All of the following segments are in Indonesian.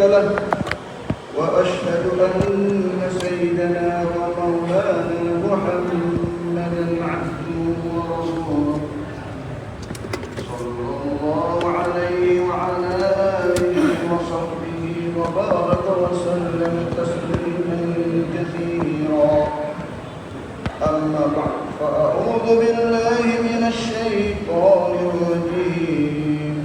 له وأشهد أن سيدنا ومولانا محمدا عبده ورسوله صلى الله عليه وعلى آله وصحبه وبارك وسلم تسليما كثيرا. أما بعد فأعوذ بالله من الشيطان الرجيم.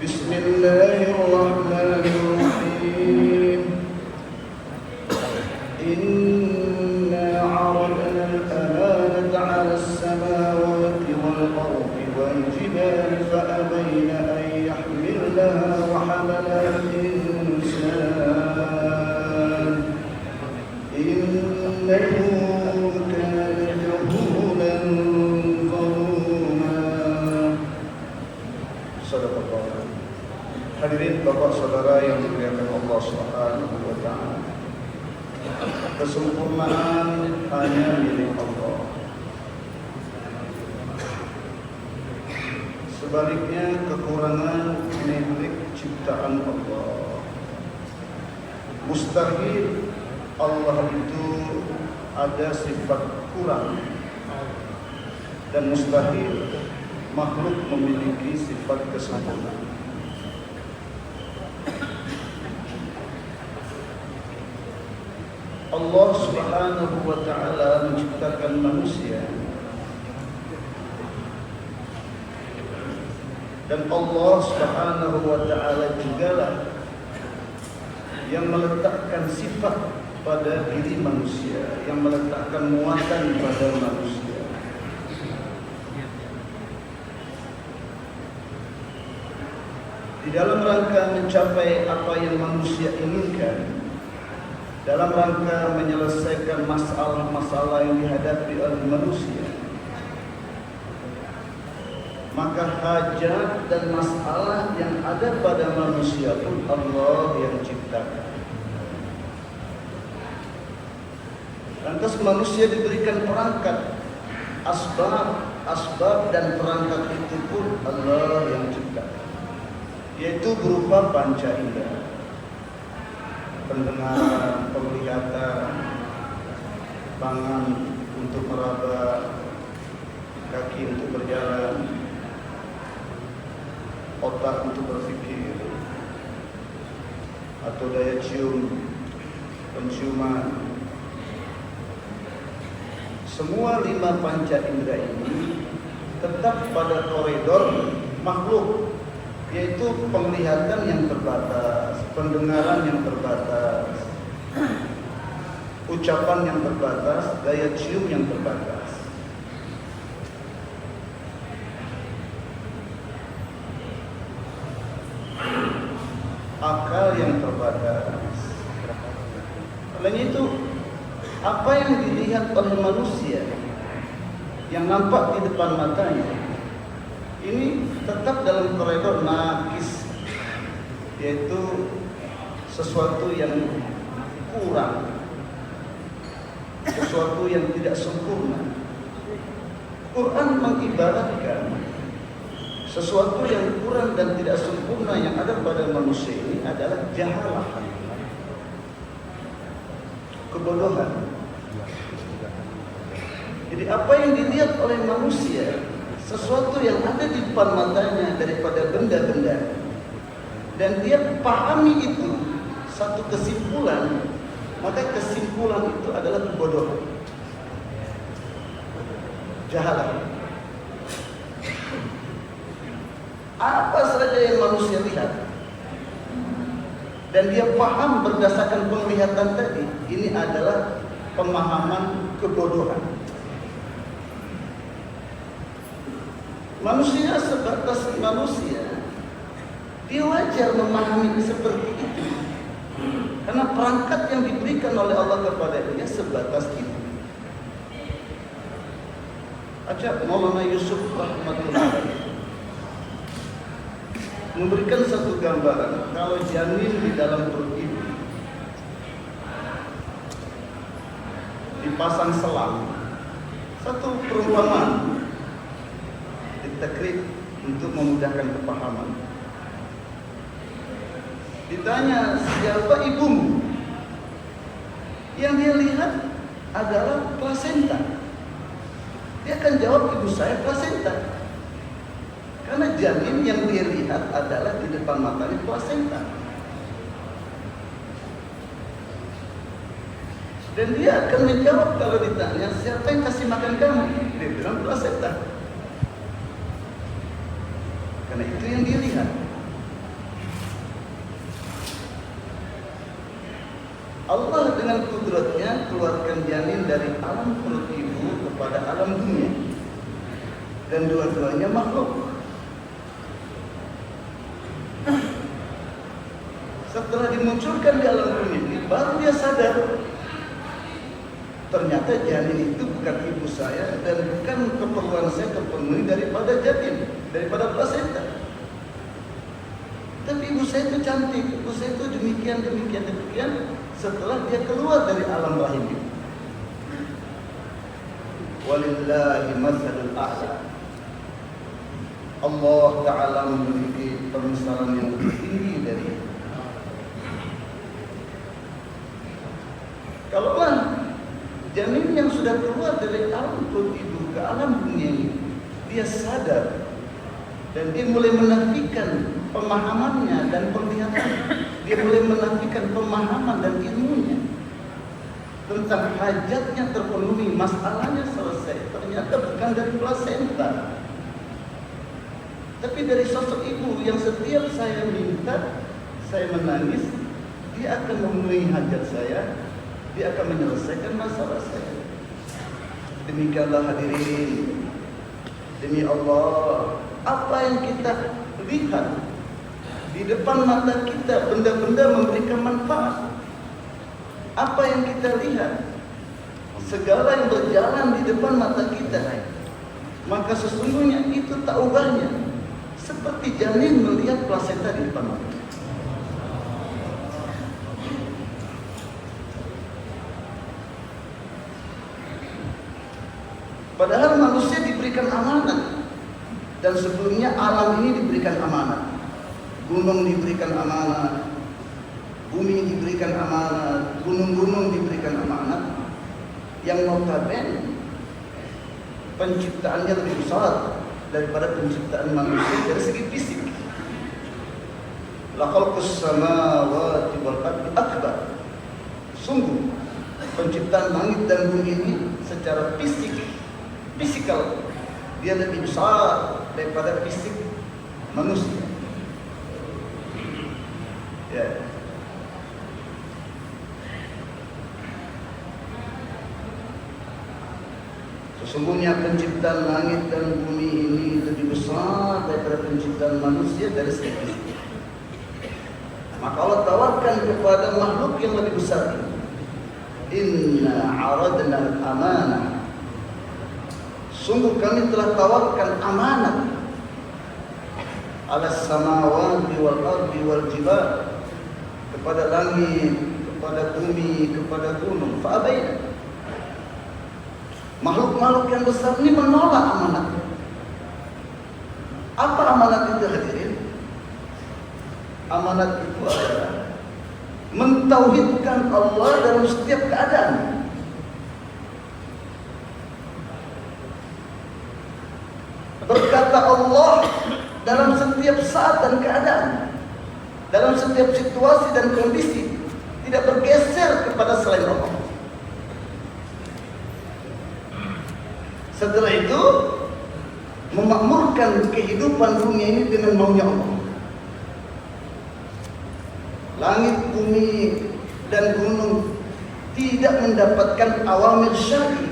بسم الله الرحمن الرحيم. إنا عرضنا الأمانة على السماوات والأرض والجبال فأبين أن يحملنها وحملها الإنسان إنه كان جهولا ظلوما. صدق الله. Hadirin bapak saudara yang dimuliakan Allah Subhanahu wa taala. Kesempurnaan hanya milik Allah. Sebaliknya kekurangan milik ciptaan Allah. Mustahil Allah itu ada sifat kurang, dan mustahil makhluk memiliki sifat kesempurnaan. Allah Subhanahu wa taala menciptakan manusia, dan Allah Subhanahu wa taala jugalah yang meletakkan sifat pada diri manusia, yang meletakkan muatan pada manusia. Di dalam rangka mencapai apa yang manusia inginkan, dalam rangka menyelesaikan masalah-masalah yang dihadapi oleh manusia, maka hajat dan masalah yang ada pada manusia pun Allah yang ciptakan. Lantas manusia diberikan perangkat, asbab dan perangkat itu pun Allah yang ciptakan, yaitu berupa panca indera. Pendengaran, penglihatan, tangan untuk meraba, kaki untuk berjalan, otak untuk berpikir, atau daya cium, penciuman. Semua 5 panca indera ini tetap pada koridor makhluk, yaitu penglihatan yang terbatas, pendengaran yang terbatas, ucapan yang terbatas, daya cium yang terbatas. Akal yang terbatas. Oleh itu, apa yang dilihat oleh manusia, yang nampak di depan matanya, ini tetap dalam koridor nakis, yaitu sesuatu yang kurang, sesuatu yang tidak sempurna. Quran mengibaratkan sesuatu yang kurang dan tidak sempurna yang ada pada manusia ini adalah jahalah, kebodohan. Jadi apa yang dilihat oleh manusia, sesuatu yang ada di depan matanya daripada benda-benda, dan dia pahami itu satu kesimpulan, maka kesimpulan itu adalah kebodohan, jahalah. Apa saja yang manusia lihat dan dia paham berdasarkan penglihatan tadi, ini adalah pemahaman kebodohan. Manusia sebatas manusia, dia wajar memahami seperti itu, karena perangkat yang diberikan oleh Allah kepada dia sebatas itu. Ajab Maulana Yusuf rahmatullah memberikan satu gambaran, kalau janin di dalam perut ibu dipasang selang, satu perumpamaan ditakrib untuk memudahkan kepahaman. Ditanya, siapa ibumu? Yang dia lihat adalah plasenta. Dia akan jawab, ibu saya plasenta. Karena janin yang dia lihat adalah di depan matanya plasenta. Dan dia akan menjawab kalau ditanya, siapa yang kasih makan kamu? Dia bilang plasenta. Karena itu yang dia lihat. Allah dengan kudratnya keluarkan janin dari alam perut ibu kepada alam dunia. Dan dua-duanya makhluk. Setelah dimunculkan di alam dunia ini, baru dia sadar. Ternyata janin itu bukan ibu saya dan bukan keperluan saya terpenuhi daripada janin, daripada plasenta. Tapi ibu saya itu cantik, ibu saya itu demikian. Setelah dia keluar dari alam rahim itu. Walillahi matsalul a'la. Allah Ta'ala memiliki permisalan yang lebih tinggi dari itu. Kalaulah janin yang sudah keluar dari alam perut ibu ke alam dunia ini, dia sadar dan dia mulai menafikan pemahamannya dan penglihatannya. Dia mulai menafikan pemahaman dan ilmunya tentang hajatnya terpenuhi, masalahnya selesai. Ternyata bukan dari plasenta, tapi dari sosok ibu yang setiap saya minta, saya menangis, dia akan memenuhi hajat saya, dia akan menyelesaikan masalah saya. Demikianlah hadirin, demi Allah, apa yang kita lihat di depan mata kita, benda-benda memberikan manfaat. Apa yang kita lihat, segala yang berjalan di depan mata kita, maka sesungguhnya itu tak ubahnya seperti janin melihat plasenta di depan mata. Padahal manusia diberikan amanat, dan sebelumnya alam ini diberikan amanat. Gunung diberikan amanat, bumi diberikan amanat, gunung-gunung diberikan amanat, yang notabene penciptaannya lebih besar daripada penciptaan manusia dari segi fisik. La khalqus samawati wal ardi akbar. Sungguh penciptaan langit dan bumi ini secara fisikal dia lebih besar daripada fisik manusia. Ya. Sesungguhnya penciptaan langit dan bumi ini lebih besar daripada penciptaan manusia dari segi fisik. Maka Allah tawarkan kepada makhluk yang lebih besar ini. Inna aradna al-amanah. Sungguh kami telah tawarkan amanat ala samawati wal ardi wal jibal, kepada langit, kepada bumi, kepada gunung. Fa'abaina. Makhluk-makhluk yang besar ini menolak amanat. Apa amanat itu hadirin? Amanat itu adalah mentauhidkan Allah dalam setiap keadaan. Berkata Allah dalam setiap saat dan keadaan, dalam setiap situasi dan kondisi, tidak bergeser kepada selain Allah. Setelah itu memakmurkan kehidupan dunia ini dengan maunya Allah. Langit, bumi, dan gunung tidak mendapatkan awamir syar'i.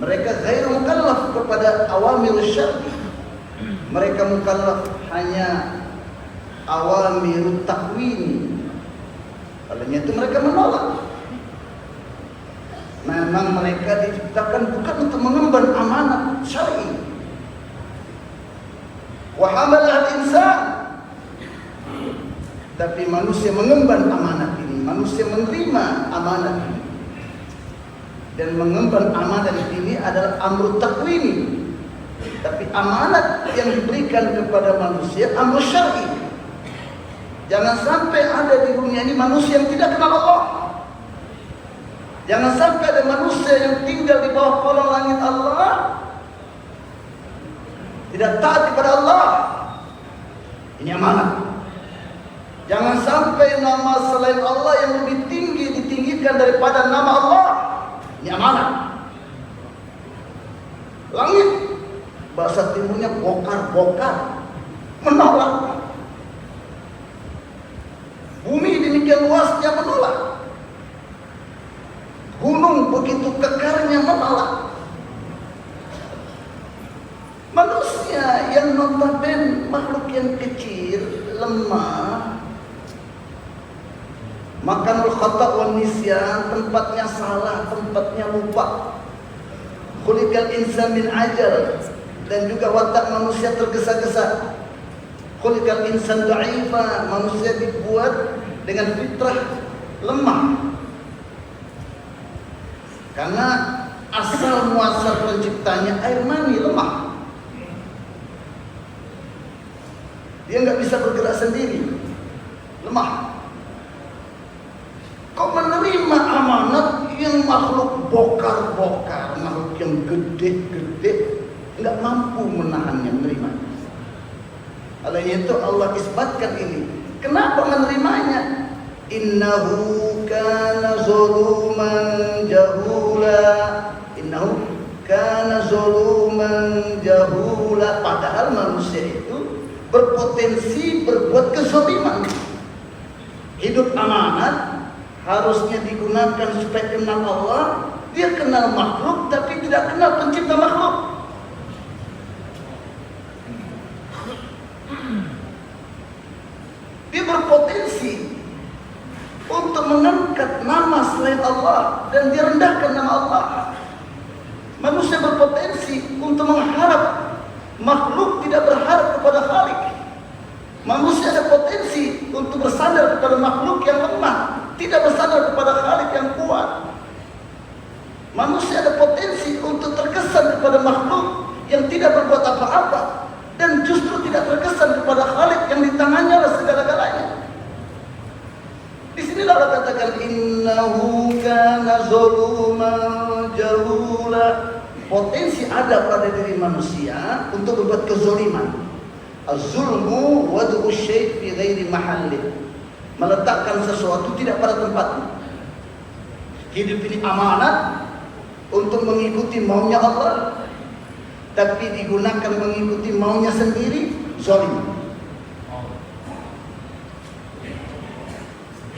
Mereka ghairu mukallaf kepada awamir syar'i. Mereka mukallaf hanya awamir takwin. Olehnya itu mereka menolak. Memang mereka diciptakan bukan untuk mengemban amanat syar'i. Wa hamalah al-insan. Tapi manusia mengemban amanat ini, manusia menerima amanat ini. Dan mengemban amanat ini adalah amru takwini. Tapi amanat yang diberikan kepada manusia amru syar'i. Jangan sampai ada di dunia ini manusia yang tidak kenal Allah. Jangan sampai ada manusia yang tinggal di bawah kolong langit Allah, tidak taat kepada Allah. Ini amanah. Jangan sampai nama selain Allah yang lebih tinggi ditinggikan daripada nama Allah. Ini amanah. Langit, bahasa timurnya bokar-bokar, menolak. Bumi demikian luasnya menolak. Gunung begitu kekarnya menolak. Manusia yang notabene makhluk yang kecil, lemah, makanul khata' wan nisyan, tempatnya salah, tempatnya lupa. Khuliqal insan min ajal, dan juga watak manusia tergesa-gesa. Khuliqal insan dha'ifa, manusia dibuat dengan fitrah lemah. Karena asal muasal penciptanya air mani lemah. Dia nggak bisa bergerak sendiri, lemah. Kau menerima amanat yang makhluk bokar-bokar, makhluk yang gede-gede, nggak mampu menahannya, menerima. Oleh itu Allah isbatkan ini. Kenapa menerimanya? Innahu kana zuluman jahula. Innahu kana zuluman jahula. Padahal manusia itu berpotensi berbuat kezaliman. Hidup amanat harusnya digunakan supaya kenal Allah. Dia kenal makhluk tapi tidak kenal pencipta makhluk. Dia berpotensi untuk mengangkat nama selain Allah dan dia rendahkan nama Allah. Manusia berpotensi untuk mengharap makhluk tidak berharap kepada Khalik. Manusia ada potensi untuk bersandar kepada makhluk yang lemah, tidak bersandar kepada Khalik yang kuat. Manusia ada potensi untuk terkesan kepada makhluk yang tidak berbuat apa-apa dan justru tidak terkesan kepada Khalik yang di tangannya lah segala-galanya. Di sinilah Allah katakan innahu kana zaluman jahula. Potensi ada pada diri manusia untuk berbuat kezaliman. Az-zulmu wad'u syai' fi ghairi mahallih. Meletakkan sesuatu tidak pada tempatnya. Hidup ini amanat untuk mengikuti maunya Allah, tapi digunakan mengikuti maunya sendiri, zalim.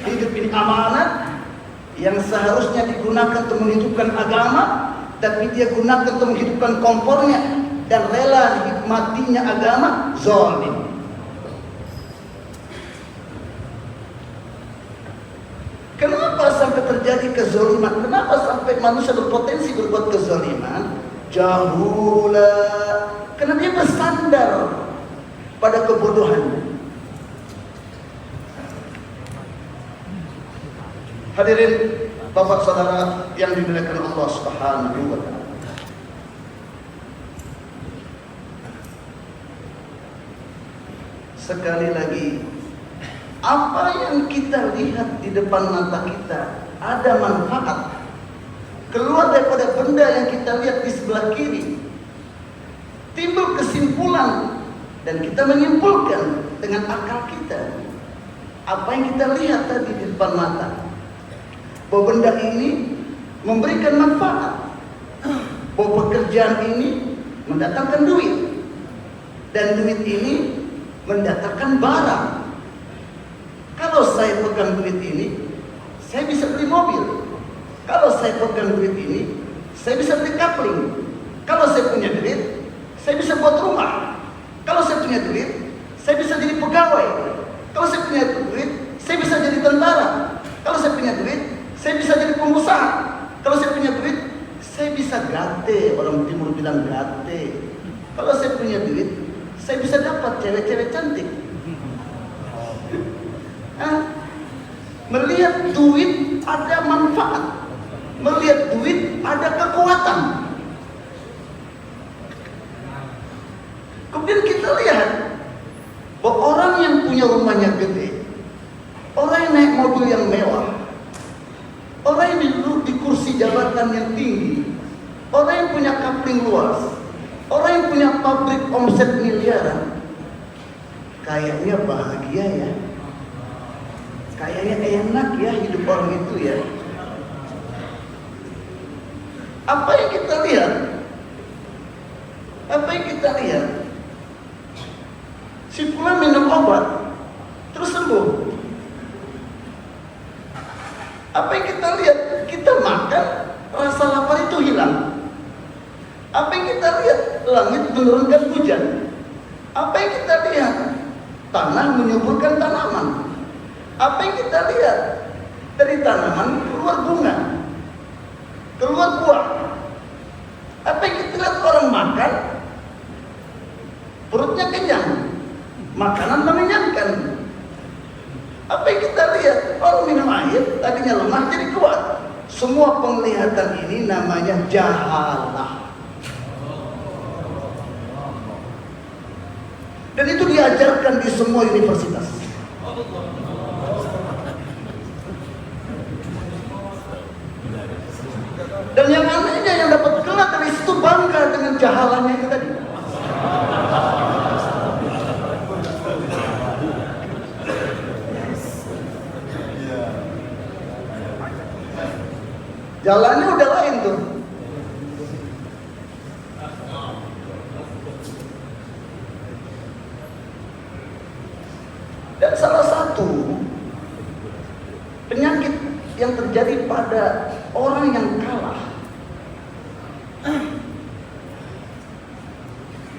Hidup ini amanat yang seharusnya digunakan untuk menghidupkan agama, tapi dia gunakan untuk menghidupkan kompornya dan rela matinya agama, zalim. Kenapa sampai terjadi kezaliman? Kenapa sampai manusia berpotensi berbuat kezaliman? Jahula, karena dia bersandar pada kebodohan. Hadirin Bapak Saudara yang dimuliakan Allah Subhanahu wa taala. Sekali lagi, apa yang kita lihat di depan mata kita ada manfaat keluar daripada benda yang kita lihat di sebelah kiri, timbul kesimpulan dan kita menyimpulkan dengan akal kita apa yang kita lihat tadi di depan mata, bahwa benda ini memberikan manfaat, bahwa pekerjaan ini mendatangkan duit dan duit ini mendatangkan barang. Kalau saya pegang duit ini, saya bisa beli mobil. Kalau saya pegang duit ini, saya bisa beli kapling. Kalau saya punya duit, saya bisa buat rumah. Kalau saya punya duit, saya bisa jadi pegawai. Kalau saya punya duit, saya bisa jadi tentara. Kalau saya punya duit, saya bisa jadi pengusaha. Kalau saya punya duit, saya bisa gate. Orang timur bilang gate. Kalau saya punya duit, saya bisa dapat cewek-cewek cantik. Melihat duit ada manfaat, melihat duit ada kekuatan. Kemudian kita lihat bahwa orang yang punya rumahnya gede, orang yang naik mobil yang mewah, orang yang duduk di kursi jabatan yang tinggi, orang yang punya kapling luas, orang yang punya pabrik omset miliaran, kayaknya bahagia ya, kayaknya enak ya hidup orang itu ya. Apa yang kita lihat? Apa yang kita lihat? Si fulan minum obat terus sembuh. Apa yang kita lihat? Kita makan, rasa lapar itu hilang. Apa yang kita lihat? Langit menurunkan hujan. Apa yang kita lihat? Tanah menyuburkan tanaman. Apa yang kita lihat? Dari tanaman keluar bunga, keluar buah. Apa yang kita lihat? Orang makan, perutnya kenyang, makanan mengenyangkan. Apa yang kita lihat? Orang minum air, tadinya lemah jadi kuat. Semua penglihatan ini namanya jahalah. Dan itu diajarkan di semua universitas. Dan yang anehnya yang dapat gelar dari situ bangga dengan jahalannya itu tadi. Jalannya udah lain tuh. Dan salah satu penyakit yang terjadi pada orang yang kalah,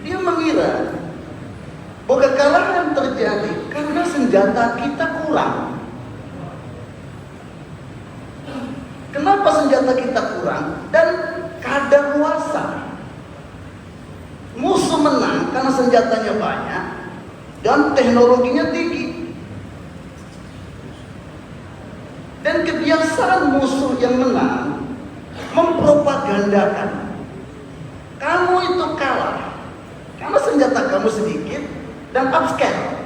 dia mengira bahwa kekalahan terjadi karena senjata kita kurang. Kenapa senjata kita kurang? Dan kadaluarsa. Musuh menang karena senjatanya banyak dan teknologinya tinggi. Dan kebiasaan musuh yang menang mempropagandakan kamu itu kalah karena senjata kamu sedikit dan upscale.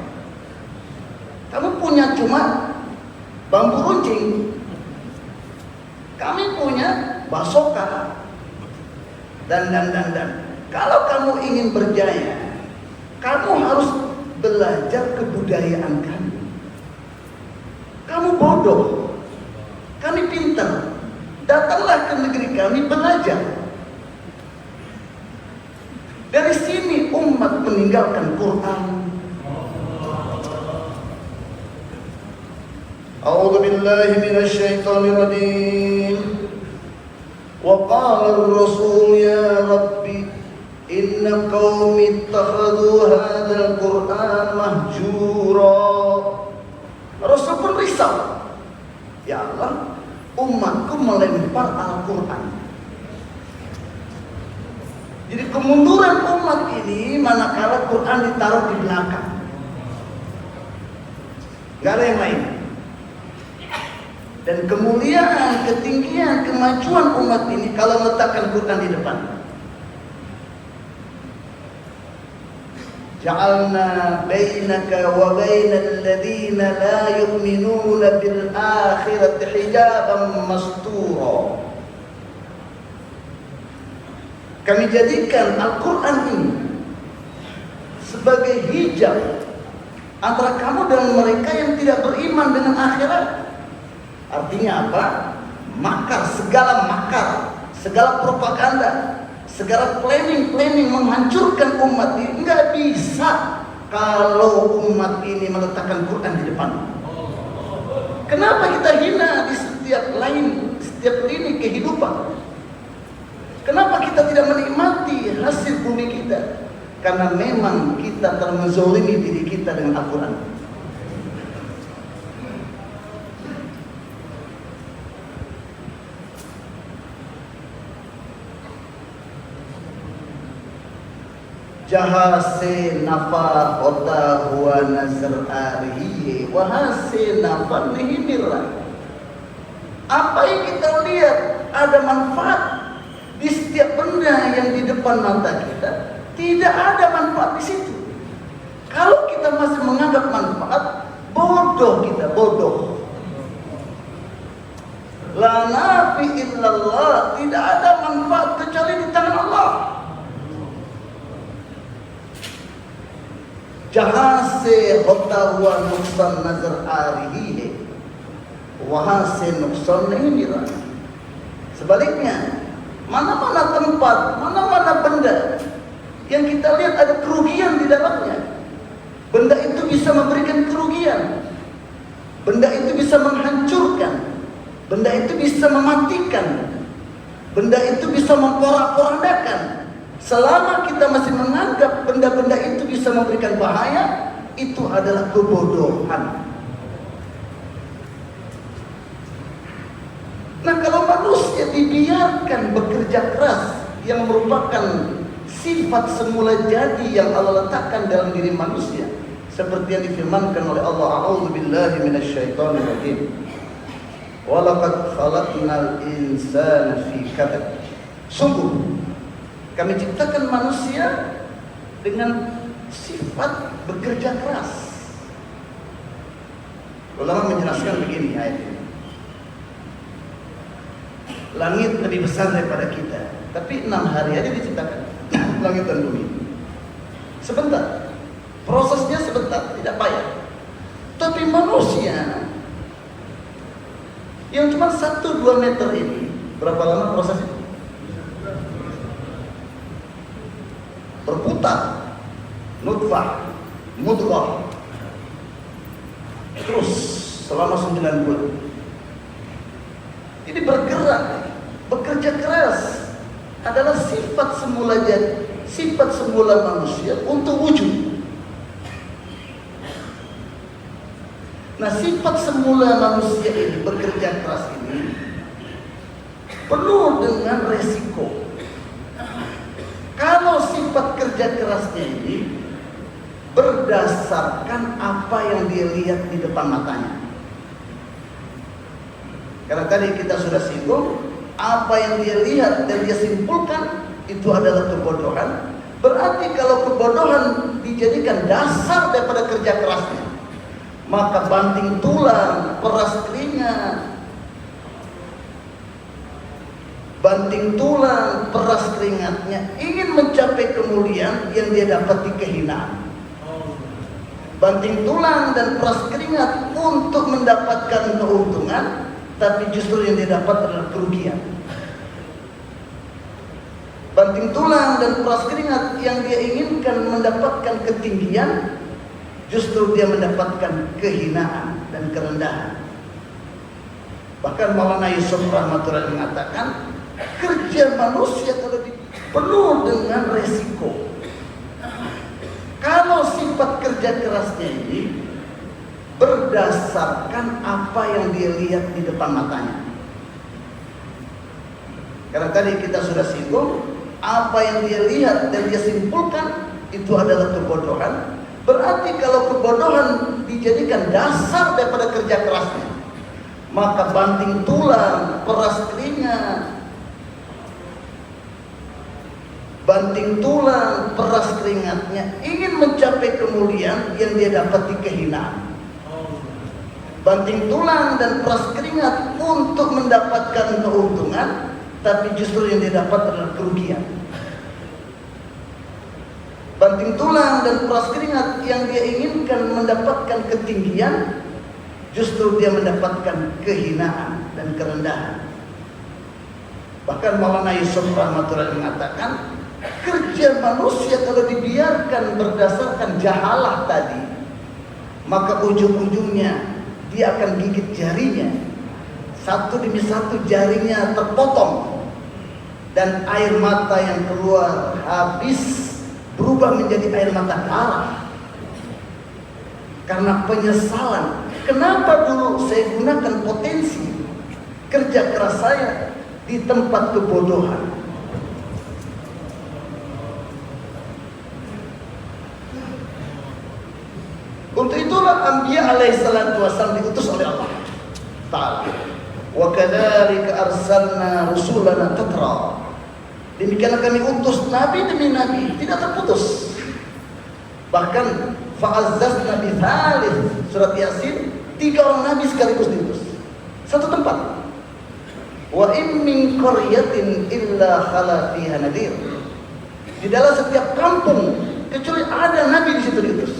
Kamu punya cuma bambu runcing, kami punya basoka dan. Kalau kamu ingin berjaya, kamu harus belajar kebudayaan kami. Kamu bodoh, kami pintar. Datanglah ke negeri kami belajar. Dari sini umat meninggalkan Quran. A'udzu billahi minasy syaithanir rajim. Wa qala ar-rasul ya rabbi inna qaumi ittakhadhu hadzal Qur'an mahjura. Rasul pun risau. Ya Allah, umatku melempar Al-Quran. Jadi kemunduran umat ini manakala Quran ditaruh di belakang. Gak ada yang lain. Dan kemuliaan, ketinggian, kemajuan umat ini kalau meletakkan Quran di depan. Ja'alna bainaka wa bainal ladzina la yu'minuna bil akhirati hijaban mastura. Kami jadikan Al-Quran ini sebagai hijab antara kamu dan mereka yang tidak beriman dengan akhirat. Artinya apa? Makar, segala propaganda, segala planning menghancurkan umat ini nggak bisa kalau umat ini meletakkan Quran di depan. Kenapa kita hina di setiap lini kehidupan? Kenapa kita tidak menikmati hasil bumi kita? Karena memang kita telah menzalimi diri kita dengan Al-Quran. Jahase nafa ota huwa nazar arihi wahase nafa nihimirah. Apa yang kita lihat ada manfaat di setiap benda yang di depan mata kita, tidak ada manfaat di situ. Kalau kita masih menganggap manfaat, bodoh kita, bodoh. hase hota wa nuksan nazar arihi wa hase nuksan nihira. Sebaliknya, mana-mana tempat, mana-mana benda yang kita lihat ada kerugian di dalamnya, benda itu bisa memberikan kerugian, benda itu bisa menghancurkan, benda itu bisa mematikan, benda itu bisa memporak-porandakan. Selama kita masih menganggap benda-benda itu bisa memberikan bahaya, itu adalah kebodohan. Nah, kalau manusia dibiarkan bekerja keras, yang merupakan sifat semula jadi yang Allah letakkan dalam diri manusia, seperti yang difirmankan oleh Allah, a'udzubillahi minasyaitonir rajim, wa laqad khalaqnal insana fi kabad. Sungguh kami ciptakan manusia dengan sifat bekerja keras. Ulama menjelaskan begini ayat ini. Langit lebih besar daripada kita, tapi 6 hari aja diciptakan langit dan bumi. Sebentar, prosesnya sebentar, tidak payah. Tapi manusia yang cuma 1-2 meter ini, berapa lama prosesnya? Berputar, nutfah, mudghah, terus selama 9 bulan. Ini bergerak, bekerja keras adalah sifat semula jadi, sifat semula manusia untuk wujud. Nah, sifat semula manusia ini bekerja keras ini penuh dengan resiko. Kalau sifat kerja kerasnya ini berdasarkan apa yang dia lihat di depan matanya. Karena tadi kita sudah singgung, apa yang dia lihat dan dia simpulkan itu adalah kebodohan. Berarti kalau kebodohan dijadikan dasar daripada kerja kerasnya, maka banting tulang, peras keringat, banting tulang, peras keringatnya, ingin mencapai kemuliaan yang dia dapat di kehinaan. Banting tulang dan peras keringat untuk mendapatkan keuntungan, tapi justru yang dia dapat adalah kerugian. Banting tulang dan peras keringat yang dia inginkan mendapatkan ketinggian, justru dia mendapatkan kehinaan dan kerendahan. Bahkan Maulana Yusuf rahmatullahi mengatakan, kerja manusia kalau penuh dengan resiko. Kalau sifat kerja kerasnya ini berdasarkan apa yang dia lihat di depan matanya. Karena tadi kita sudah singgung, apa yang dia lihat dan dia simpulkan itu adalah kebodohan. Berarti kalau kebodohan dijadikan dasar daripada kerja kerasnya, maka banting tulang, peras keringat, banting tulang, peras keringatnya, ingin mencapai kemuliaan yang dia dapat di kehinaan. Banting tulang dan peras keringat untuk mendapatkan keuntungan, tapi justru yang dia dapat adalah kerugian. Banting tulang dan peras keringat yang dia inginkan mendapatkan ketinggian, justru dia mendapatkan kehinaan dan kerendahan. Bahkan Maulana Yusuf rahmatullahi mengatakan, kerja manusia kalau dibiarkan berdasarkan jahalah tadi, maka ujung-ujungnya dia akan gigit jarinya, satu demi satu jarinya terpotong, dan air mata yang keluar habis berubah menjadi air mata darah karena penyesalan. Kenapa dulu saya gunakan potensi kerja keras saya di tempat kebodohan? Untuk itulah Anbiya alaihi salatu wasallam diutus oleh Allah Ta'ala. Wa kadzalika arsalna rusulana tatra. Demikianlah kami utus nabi demi nabi, tidak terputus. Bahkan fa'azzazna bi thalith, surat Yasin, 3 orang nabi sekaligus diutus. Satu tempat. Wa in min qaryatin illa khala fiha nadhir. Di dalam setiap kampung kecuali ada nabi di situ diutus.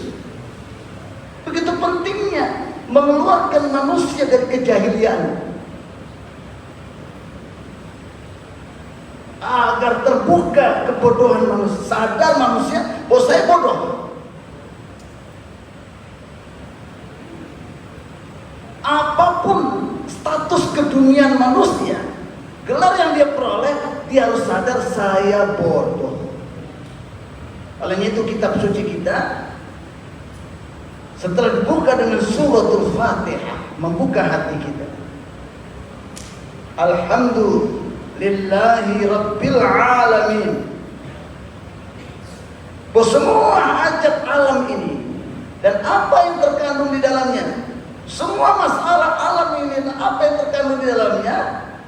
pentingnya mengeluarkan manusia dari kejahilian agar terbuka kebodohan manusia, sadar manusia bahwa saya bodoh. Apapun status keduniaan manusia, gelar yang dia peroleh, dia harus sadar saya bodoh. Oleh itu kitab suci kita setelah dibuka dengan suratul Fatihah, membuka hati kita. Alhamdulillahi Rabbil Alamin. Bahwa semua hajat alam ini dan apa yang terkandung di dalamnya, semua masalah alam ini dan apa yang terkandung di dalamnya,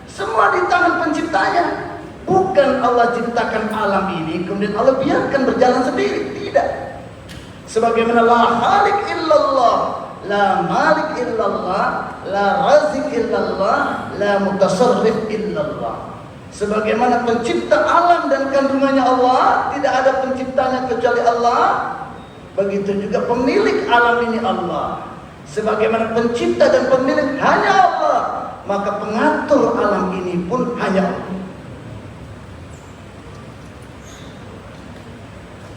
semua di tangan penciptanya. Bukan Allah ciptakan alam ini kemudian Allah biarkan berjalan sendiri, tidak. Sebagaimana la khaliq illallah, la malik illallah, la razik illallah, la mutasarrif illallah. Sebagaimana pencipta alam dan kandungannya Allah, tidak ada penciptanya kecuali Allah, begitu juga pemilik alam ini Allah. Sebagaimana pencipta dan pemilik hanya Allah, maka pengatur alam ini pun hanya Allah.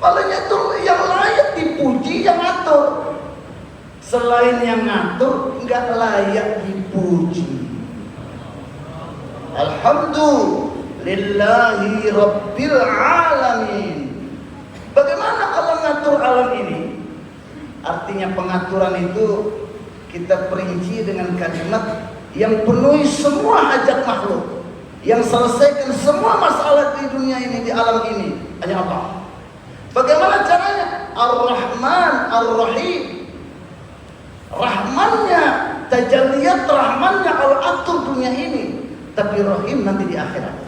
Palingnya itu yang layak dipuji yang ngatur. Selain yang ngatur enggak layak dipuji. Alhamdulillahi Rabbil Alamin. Bagaimana Allah ngatur alam ini? Artinya pengaturan itu kita perinci dengan kalimat yang penuhi semua hajat makhluk, yang selesaikan semua masalah di dunia ini, di alam ini, hanya Allah. Bagaimana caranya? Ar-Rahman, Ar-Rahim. Rahmannya, tajalliyat rahmannya Allah atur dunia ini, tapi Rahim nanti di akhirat.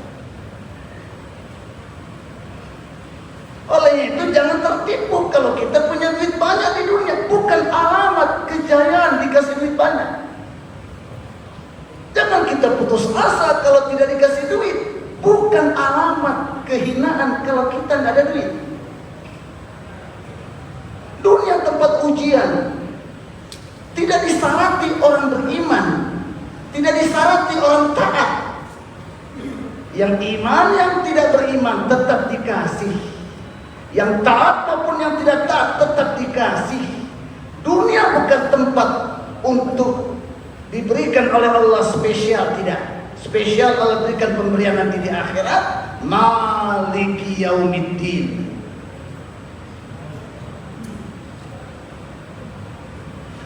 Oleh itu jangan tertipu kalau kita punya duit banyak di dunia, bukan alamat kejayaan dikasih duit banyak. Jangan kita putus asa kalau tidak dikasih duit, bukan alamat kehinaan kalau kita nggak ada duit. Dunia tempat ujian, tidak disarati orang beriman, tidak disarati orang taat. Yang iman, yang tidak beriman tetap dikasih. Yang taat maupun yang tidak taat tetap dikasih. Dunia bukan tempat untuk diberikan oleh Allah spesial, tidak. Spesial Allah berikan pemberian nanti di akhirat. Maliki yaumiddin.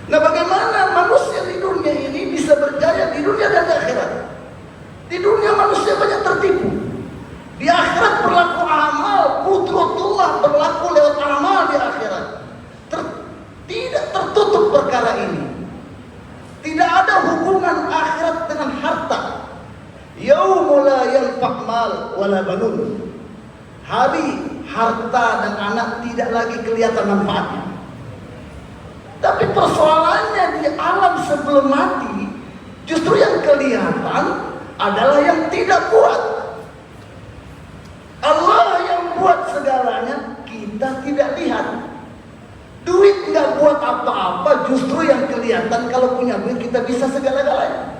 Nah, bagaimana manusia di dunia ini bisa berjaya di dunia dan di akhirat? Di dunia manusia banyak tertipu. Di akhirat berlaku amal, qudratullah berlaku lewat amal di akhirat. Tidak tertutup perkara ini. Tidak ada hubungan akhirat dengan harta. Yaumul la yanfa' mal wala banun. Hari harta dan anak tidak lagi kelihatan manfaatnya. Tapi persoalannya di alam sebelum mati, justru yang kelihatan adalah yang tidak kuat. Allah yang buat segalanya, kita tidak lihat. Duit nggak buat apa-apa, justru yang kelihatan kalau punya duit kita bisa segala-galanya.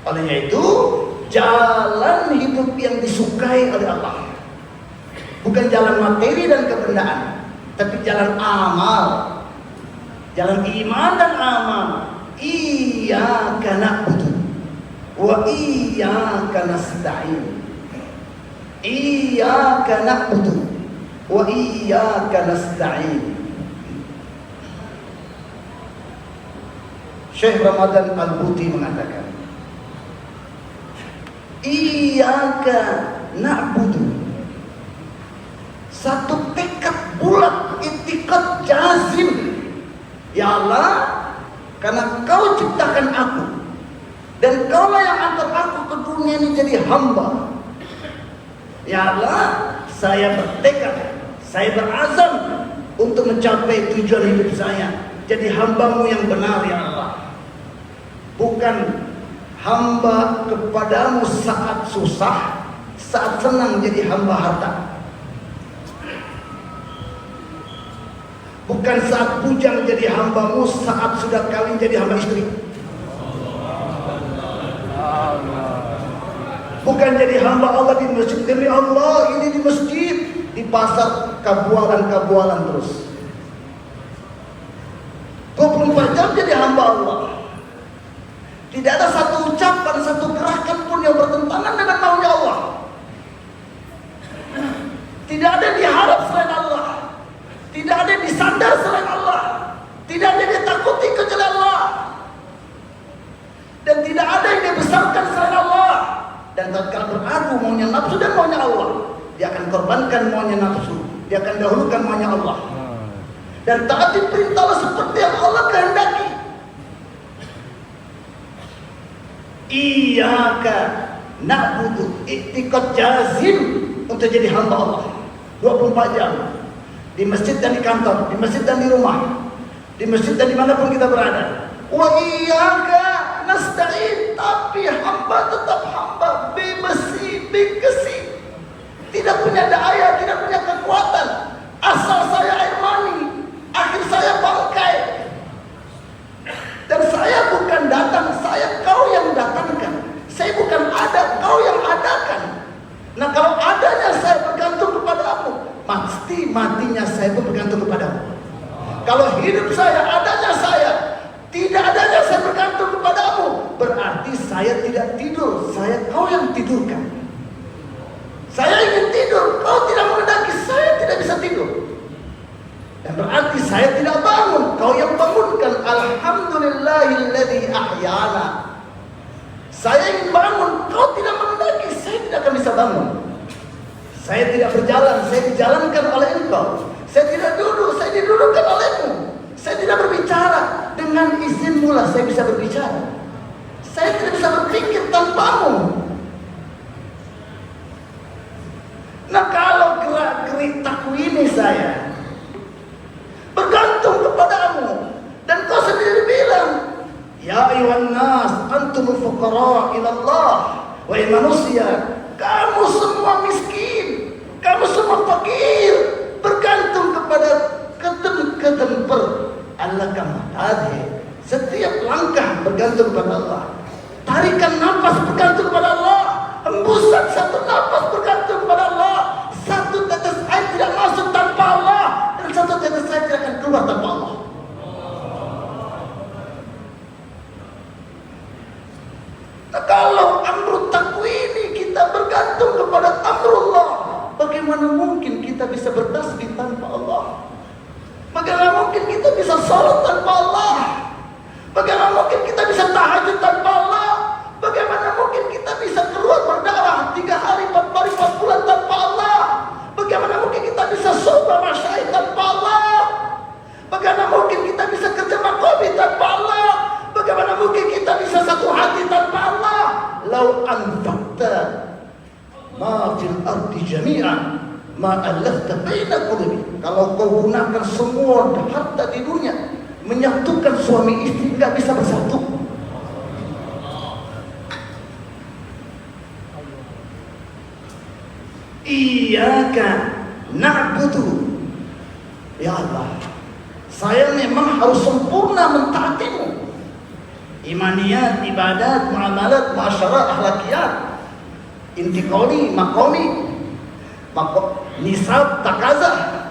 Oleh itu, jalan hidup yang disukai oleh Allah bukan jalan materi dan kebendaan, tapi jalan amal, jalan iman dan amal. Iyyaka na'budu wa iyyaka nasta'in. Iyyaka na'budu wa iyyaka nasta'in. Syekh Ramadan Al-Buti mengatakan, Iyyaka na'budu, satu tekad bulat, itikad jazim. Ya Allah, karena Kau ciptakan aku dan Kaulah yang angkat aku ke dunia ini jadi hamba. Ya Allah, saya bertekad, saya berazam untuk mencapai tujuan hidup saya, jadi hamba-Mu yang benar ya Allah. Bukan hamba kepadamu saat susah, saat senang jadi hamba harta. Bukan saat bujang jadi hambamu, saat sudah kawin jadi hamba istri. Bukan jadi hamba Allah di masjid, demi Allah ini di masjid, di pasar kabualan terus. 24 jam jadi hamba Allah. Tidak ada satu ucapan, satu gerakan pun yang bertentangan dengan maunya Allah. Tidak ada yang diharap selain Allah. Tidak ada yang disandar selain Allah. Tidak ada yang ditakuti kecuali Allah. Dan tidak ada yang dibesarkan selain Allah. Dan tatkala beradu maunya nafsu dan maunya Allah, dia akan korbankan maunya nafsu, dia akan dahulukan maunya Allah. Dan taati perintah Allah seperti yang Allah kehendaki. Iyyaka na'budu, i'tiqad jazim untuk jadi hamba Allah 24 jam di masjid dan di kantor, di masjid dan di rumah, di masjid dan dimanapun kita berada. Wa iyyaka nasta'in, tapi hamba tetap hamba, bebasi, bekesi, tidak punya daya, tidak punya kekuatan. Asal saya air mani, akhir saya bangkai. Dan saya bukan datang, saya kau yang datangkan. Saya bukan ada, kau yang adakan. Nah kalau adanya saya bergantung kepadamu, pasti matinya saya pun bergantung kepadamu. Kalau hidup saya, adanya saya, tidak adanya saya bergantung kepadamu, berarti saya tidak tidur, saya kau yang tidurkan. Saya ingin tidur, kau tidak mengendaki, saya tidak bisa tidur. Dan berarti saya tidak bangun, kau yang bangunkan. Alhamdulillahilladzi ahyana. Saya ingin bangun, kau tidak mengendaki, saya tidak akan bisa bangun. Saya tidak berjalan, saya dijalankan oleh engkau. Saya tidak duduk, saya didudukkan olehmu. Saya tidak berbicara, dengan izinmu lah saya bisa berbicara. Saya tidak bisa berpikir tanpamu. Nah kalau gerak-gerik takwini saya bergantung kepadamu, dan kau sendiri bilang, ya ayuhan nas antumul fuqara ila Allah. Wahai manusia, kamu semua miskin, kamu semua fakir, bergantung kepada kedemper Allah kamatadhe. Setiap langkah bergantung kepada Allah. Tarikan nafas bergantung kepada Allah. Hembusan satu nafas bergantung kepada Allah. Satu tetes air tidak masuk tanpa Allah, dan satu tetes air tidak akan keluar tanpa Allah. Nah, kalau amrut takwini kita bergantung kepada amrullah, bagaimana mungkin kita bisa bertasbih tanpa Allah? Bagaimana mungkin kita bisa salat tanpa Allah? Bagaimana mungkin kita bisa tahajud tanpa Allah? Bagaimana mungkin kita bisa keluar berdarah 3 hari, 4 hari, 4 bulan tanpa Allah? Bagaimana mungkin kita bisa soba masyai tanpa Allah? Bagaimana mungkin kita bisa kerja makobi tanpa Allah? Bagaimana mungkin kita bisa satu hati tanpa Allah? Lau anfaqta ma fil ardi jami'an ma allafta baina qulubi. Kalau kau gunakan semua harta di dunia, menyatukan suami istri enggak bisa bersatu. Iyyaka na'budu, ya Allah, saya memang harus sempurna mentaatimu. Imaniyat, ibadat, muamalat, muasyarah, akhlakiyat, intiqali, maqami, nisab, takazah,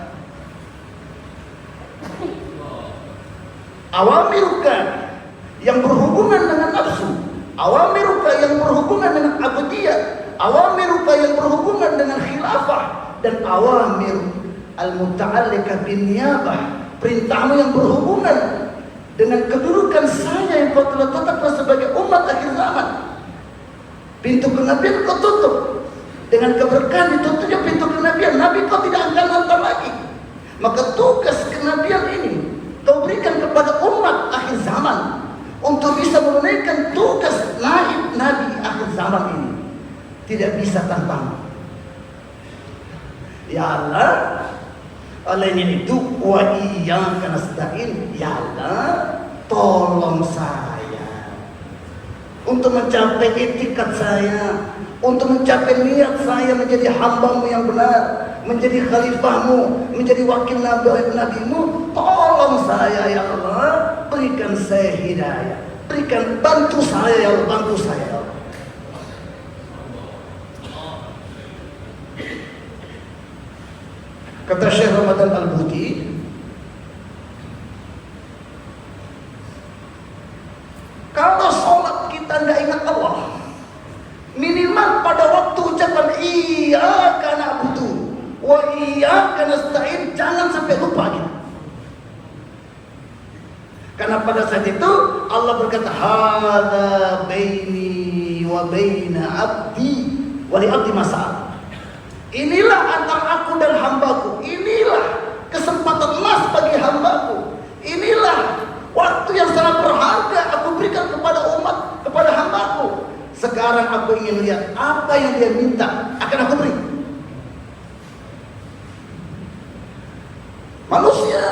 awamiruka yang berhubungan dengan nafsu, awamiruka yang berhubungan dengan abdiyah, awamiruka yang berhubungan dengan khilafah, dan awamir al-muta'alliqah bin niyabah, perintahmu yang berhubungan dengan kedudukan saya yang kau telah tetapkan sebagai umat akhir zaman. Pintu kenabian kau tutup, dengan keberkahan ditutupnya pintu kenabian, Nabi kau tidak akan hantar lagi. Maka tugas kenabian ini kau berikan kepada umat akhir zaman untuk bisa menunaikan tugas naib Nabi akhir zaman ini. Tidak bisa tanpamu. Ya Allah, olehnya itu wa iyyaka nasta'in, ya Allah, tolong saya untuk mencapai etikat saya, untuk mencapai niat saya menjadi hamba-Mu yang benar, menjadi khalifah-Mu, menjadi wakil nabi-Mu. Tolong saya ya Allah, berikan saya hidayah, berikan, bantu saya ya Allah, bantu saya ya Allah. Kata Syekh Ramadan Al-Buti, kalau sholat kita nggak ingat Allah, minimal pada waktu ucapan iyyaka na'budu wa iyyaka nasta'in jangan sampai lupa gitu. Karena pada saat itu Allah berkata, hadza baini wa baina abdi wa li abdi mas'al. Inilah antara aku dan hambaku. Inilah kesempatan emas bagi hambaku. Inilah waktu yang sangat berharga aku berikan kepada umat, kepada hambaku. Sekarang aku ingin lihat apa yang dia minta, akan aku beri. Manusia,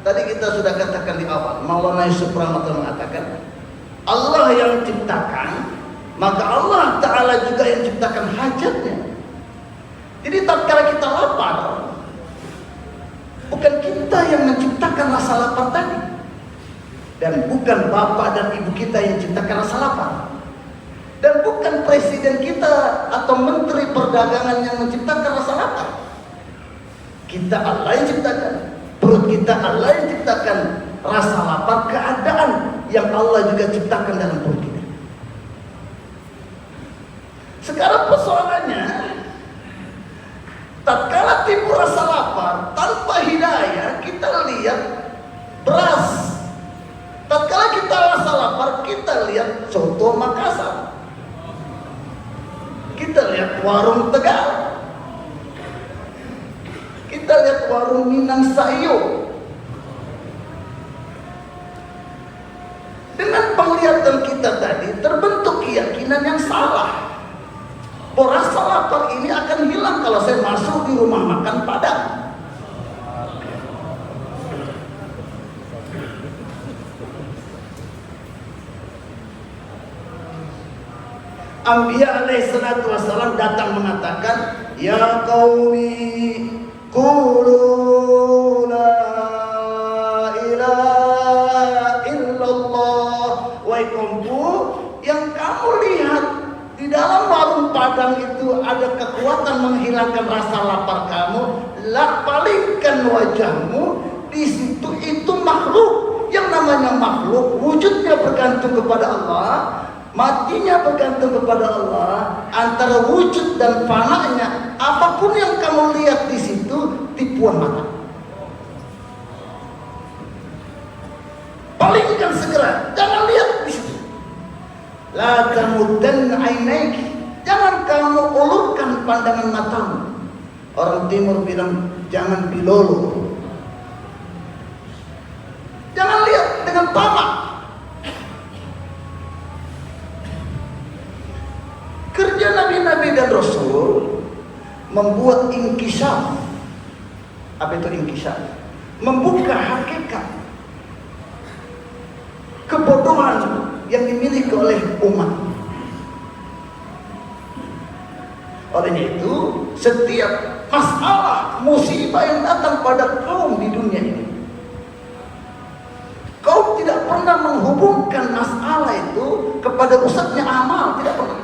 tadi kita sudah katakan di awal, Maulana Yusuf Rahmatullah mengatakan, Allah yang ciptakan, maka Allah Ta'ala juga yang ciptakan hajatnya. Jadi tatkala kita lapar, bukan kita yang menciptakan rasa lapar tadi, dan bukan bapak dan ibu kita yang menciptakan rasa lapar, dan bukan presiden kita atau menteri perdagangan yang menciptakan rasa lapar. Kita Allah yang ciptakan, perut kita Allah yang ciptakan rasa lapar, keadaan yang Allah juga ciptakan dalam perut kita. Sekarang persoalannya, tatkala timbul rasa lapar tanpa hidayah, kita lihat beras. Tatkala kita rasa lapar, kita lihat soto Makassar, kita lihat warung Tegal, kita lihat warung Minang Sayur. Dengan penglihatan kita tadi terbentuk keyakinan yang salah, bahwa rasa lapar ini akan hilang kalau saya masuk di rumah makan Padang. Anbiya alaihi salatu wassalam datang mengatakan, ya qaumi qulu la ilaha illallah. Wahai kaumku, yang kamu lihat di dalam warung Padang itu ada kekuatan menghilangkan rasa lapar kamu, palingkan wajahmu. Di situ itu makhluk. Yang namanya makhluk, wujudnya bergantung kepada Allah, matinya bergantung kepada Allah. Antara wujud dan fananya, apapun yang kamu lihat di situ tipuan mata. Palingkan segera, jangan lihat di situ. La tamuddanna ainaiki, jangan kamu ulurkan pandangan matamu. Orang timur bilang jangan bilolo, jangan lihat dengan tamak. Kerja nabi-nabi dan rasul membuat inkisyaf. Apa itu inkisyaf? Membuka hakikat kebodohan yang dimiliki oleh umat. Olehnya itu, setiap masalah, musibah yang datang pada kaum di dunia ini, kaum tidak pernah menghubungkan masalah itu kepada rusaknya amal, tidak pernah.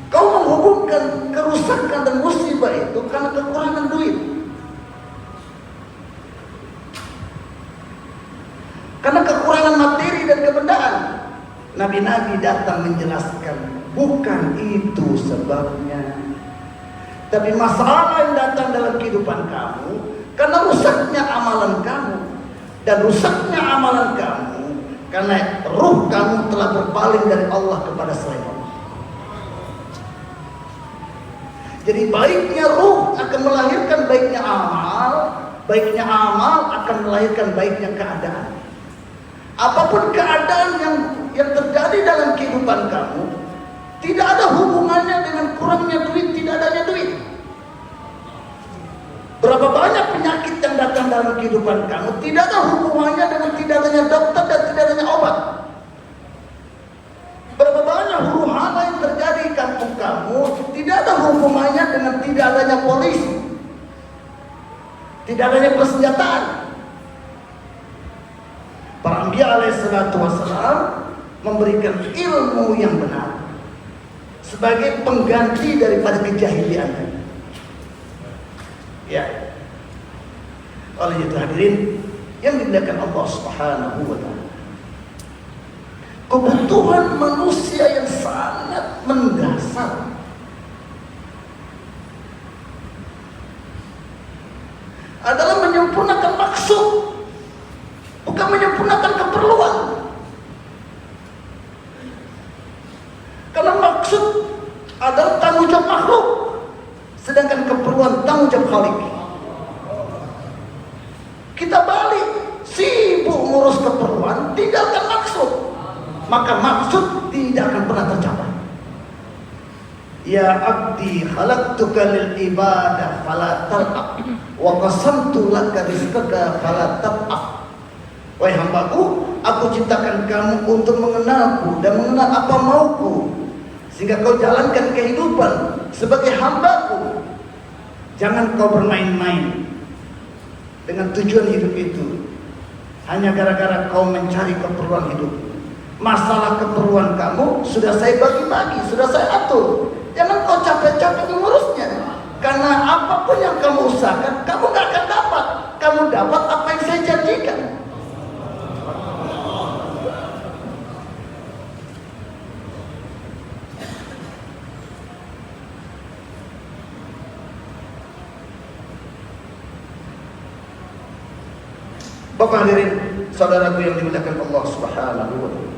Kaum menghubungkan kerusakan dan musibah itu karena kekurangan duit, karena kekurangan materi dan kebendaan. Nabi-nabi datang menjelaskan, bukan itu sebabnya. Tapi masalah yang datang dalam kehidupan kamu karena rusaknya amalan kamu, dan rusaknya amalan kamu karena ruh kamu telah berpaling dari Allah kepada selain Allah. Jadi baiknya ruh akan melahirkan baiknya amal akan melahirkan baiknya keadaan. Apapun keadaan yang terjadi dalam kehidupan kamu, tidak ada hubungannya dengan kurangnya duit, tidak adanya duit. Berapa banyak penyakit yang datang dalam kehidupan kamu, tidak ada hubungannya dengan tidak adanya dokter dan tidak adanya obat. Berapa banyak huru hara yang terjadi di kampung tidak adanya polisi, tidak adanya persenjataan. Para Anbiya alaihissalatu wassalam memberikan ilmu yang benar sebagai pengganti daripada kejahilian. Ya, oleh itu hadirin yang dimuliakan Allah Subhanahu wa taala, kebutuhan manusia yang sangat mendasar adalah menyempurnakan maksud, bukan menyempurnakan keperluan. Karena maksud adalah tanggung jawab makhluk, sedangkan keperluan tanggung jawab Khalik. Kita balik, sibuk ngurus keperluan, tinggalkan maksud, maka maksud tidak akan pernah tercapai. Ya abdi khalaqtuka lil ibadah fala tal'ab wa qasamtu laka rizqaka fala tab'ab. Wahai hambaku, aku ciptakan kamu untuk mengenalku dan mengenal apa mauku, sehingga kau jalankan kehidupan sebagai hambaku. Jangan kau bermain-main dengan tujuan hidup itu hanya gara-gara kau mencari keperluan hidup. Masalah keperluan kamu sudah saya bagi-bagi, sudah saya atur. Jangan kau capek-capek mengurusnya, karena apapun yang kamu usahakan, kamu gak akan dapat. Kamu dapat apa yang saya janjikan. Bapak hadirin, saudaraku yang dimuliakan Allah Subhanahu wa taala,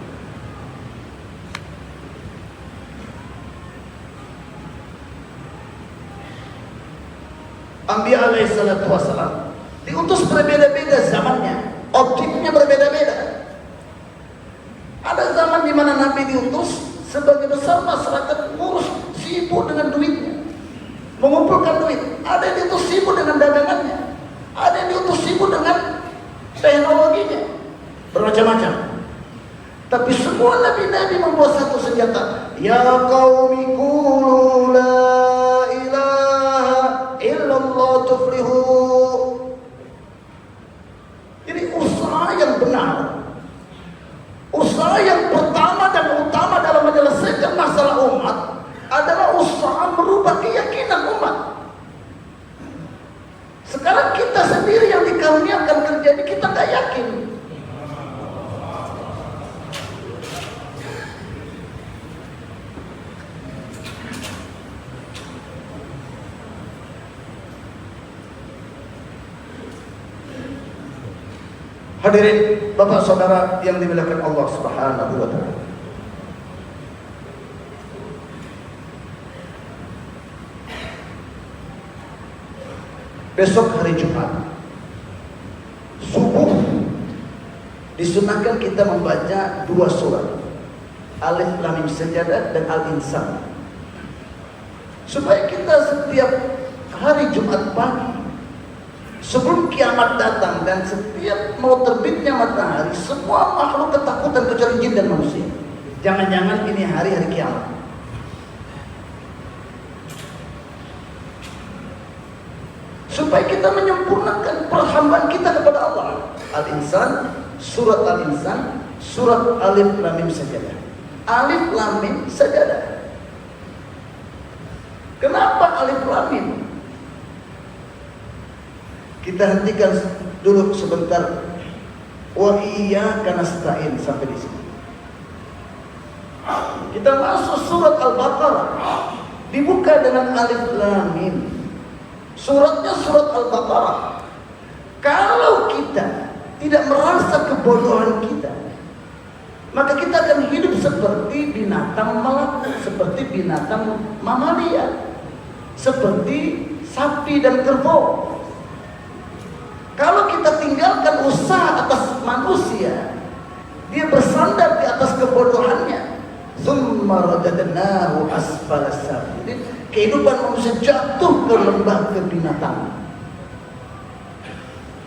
Anbiya alaihissalatu wassalam diutus berbeda-beda zamannya, objeknya berbeda-beda. Ada zaman di mana Nabi diutus sebagai besar masyarakat ngurus, sibuk dengan duitnya, mengumpulkan duit. Ada yang diutus sibuk dengan dagangannya, ada yang diutus sibuk dengan teknologinya, bermacam-macam. Tapi semua nabi-nabi membawa satu senjata. Ya qaumi qulu la ilaha illallah tuflihu. Jadi usaha yang benar, usaha yang pertama dan utama dalam menyelesaikan masalah umat adalah usaha merubah keyakinan umat. Sekarang kita sendiri yang dikaruniakan kerja ini, kita nggak yakin. Hadirin Bapak Saudara yang dimuliakan Allah Subhanahu wa taala, besok hari Jumat subuh disunahkan kita membaca 2 surat, Alif Lam Mim Sajadah dan Al-Insan, supaya kita setiap hari Jumat pagi sebelum kiamat datang dan setiap mau terbitnya matahari, semua makhluk ketakutan kecuali jin dan manusia. Jangan-jangan ini hari-hari kiamat. Supaya kita menyempurnakan perhambaan kita kepada Allah. Al-Insan, surat Al-Insan, surat Alif Lam Mim Sajadah. Alif Lam Mim Sajadah. Kenapa Alif Lam Mim? Kita hentikan dulu sebentar. Wa iyyaka nasta'in sampai di sini. Kita masuk surat Al-Baqarah. Dibuka dengan Alif Lam Mim. Suratnya surat Al-Baqarah. Kalau kita tidak merasa kebodohan kita, maka kita akan hidup seperti binatang melata, seperti binatang mamalia, seperti sapi dan kerbau. Kalau kita tinggalkan usaha atas manusia, dia bersandar di atas kebodohannya. Tsumma radadnahu asfala safilin. Kehidupan manusia jatuh ke lembah kebinatangan.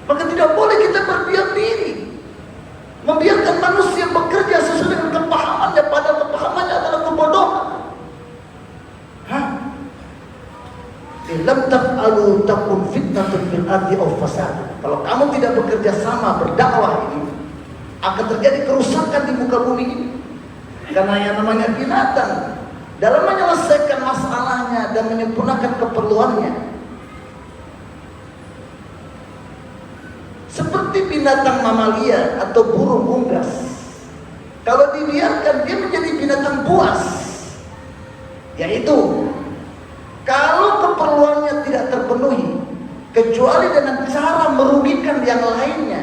Maka tidak boleh kita berdiam diri, membiarkan manusia bekerja sesuai dengan kepahamannya, padahal kepahamannya adalah kebodohan. Lam taf'alu takun fitnatun fil ardi aw fasad. Kalau kamu tidak bekerja sama berdakwah ini, akan terjadi kerusakan di muka bumi ini. Karena yang namanya binatang dalam menyelesaikan masalahnya dan menyempurnakan keperluannya, seperti binatang mamalia atau burung unggas, kalau dibiarkan dia menjadi binatang buas, yaitu kalau keperluannya tidak terpenuhi kecuali dengan cara merugikan yang lainnya,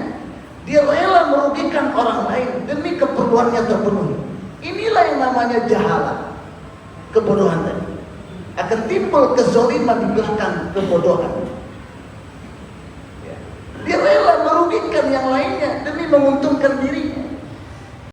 dia rela merugikan orang lain demi keperluannya terpenuhi. Inilah yang namanya jahalah, kebodohan tadi. Akan timbul kezaliman di belakang kebodohan. Dia rela merugikan yang lainnya demi menguntungkan dirinya.